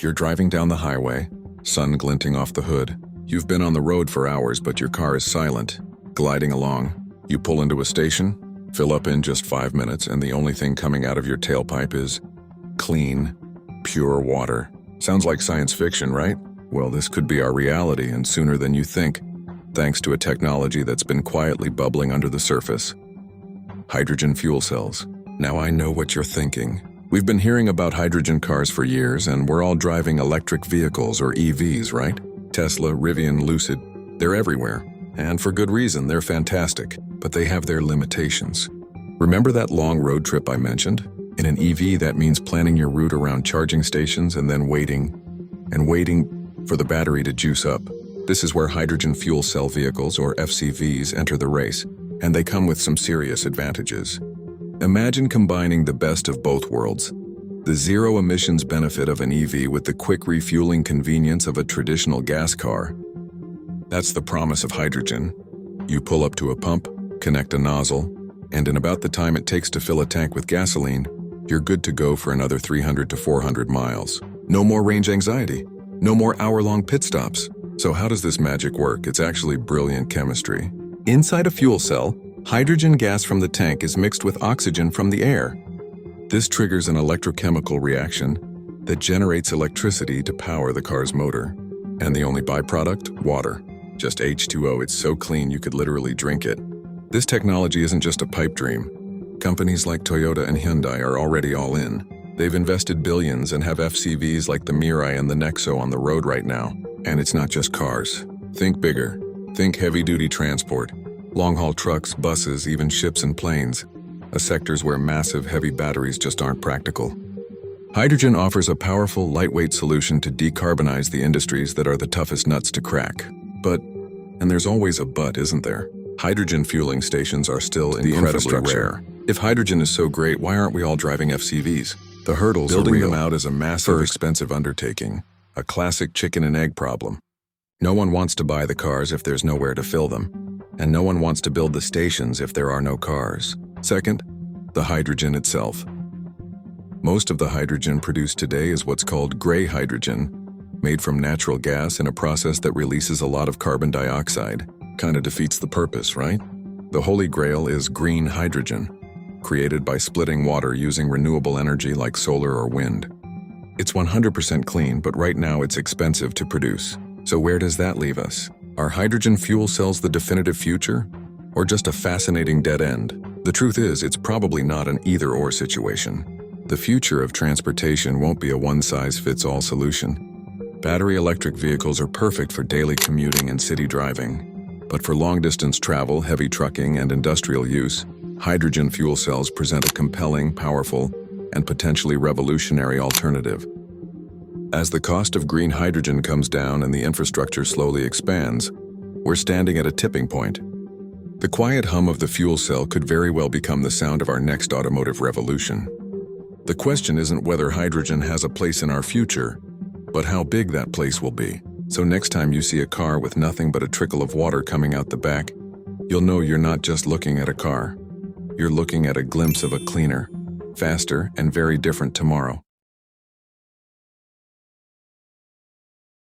You're driving down the highway, sun glinting off the hood. You've been on the road for hours, but your car is silent, gliding along. You pull into a station, fill up in just 5 minutes, and the only thing coming out of your tailpipe is clean, pure water. Sounds like science fiction, right? Well, this could be our reality, and sooner than you think, thanks to a technology that's been quietly bubbling under the surface. Hydrogen fuel cells. Now I know what you're thinking. We've been hearing about hydrogen cars for years, and we're all driving electric vehicles, or EVs, right? Tesla, Rivian, Lucid, they're everywhere. And for good reason, they're fantastic, but they have their limitations. Remember that long road trip I mentioned? In an EV, that means planning your route around charging stations and then waiting for the battery to juice up. This is where hydrogen fuel cell vehicles, or HFCVs, enter the race, and they come with some serious advantages. Imagine combining the best of both worlds. The zero emissions benefit of an EV with the quick refueling convenience of a traditional gas car. That's the promise of hydrogen. You pull up to a pump, connect a nozzle, and in about the time it takes to fill a tank with gasoline, you're good to go for another 300 to 400 miles. No more range anxiety. No more hour-long pit stops. So how does this magic work? It's actually brilliant chemistry. Inside a fuel cell, hydrogen gas from the tank is mixed with oxygen from the air. This triggers an electrochemical reaction that generates electricity to power the car's motor. And the only byproduct? Water. Just H2O. It's so clean you could literally drink it. This technology isn't just a pipe dream. Companies like Toyota and Hyundai are already all in. They've invested billions and have HFCVs like the Mirai and the Nexo on the road right now. And it's not just cars. Think bigger. Think heavy-duty transport. Long-haul trucks, buses, even ships and planes. Sectors where massive, heavy batteries just aren't practical. Hydrogen offers a powerful, lightweight solution to decarbonize the industries that are the toughest nuts to crack. But, and there's always a but, isn't there? Hydrogen fueling stations are still incredibly rare. If hydrogen is so great, why aren't we all driving HFCVs? The hurdles are real. Building them out is a massive, expensive undertaking. A classic chicken and egg problem. No one wants to buy the cars if there's nowhere to fill them. And no one wants to build the stations if there are no cars. Second, the hydrogen itself. Most of the hydrogen produced today is what's called gray hydrogen, made from natural gas in a process that releases a lot of carbon dioxide. Kinda defeats the purpose, right? The holy grail is green hydrogen, created by splitting water using renewable energy like solar or wind. It's 100% clean, but right now it's expensive to produce. So where does that leave us? Are hydrogen fuel cells the definitive future? Or just a fascinating dead end? The truth is, it's probably not an either-or situation. The future of transportation won't be a one-size-fits-all solution. Battery electric vehicles are perfect for daily commuting and city driving. But for long-distance travel, heavy trucking, and industrial use, hydrogen fuel cells present a compelling, powerful, and potentially revolutionary alternative. As the cost of green hydrogen comes down and the infrastructure slowly expands, we're standing at a tipping point. The quiet hum of the fuel cell could very well become the sound of our next automotive revolution. The question isn't whether hydrogen has a place in our future, but how big that place will be. So next time you see a car with nothing but a trickle of water coming out the back, you'll know you're not just looking at a car. You're looking at a glimpse of a cleaner, faster, and very different tomorrow.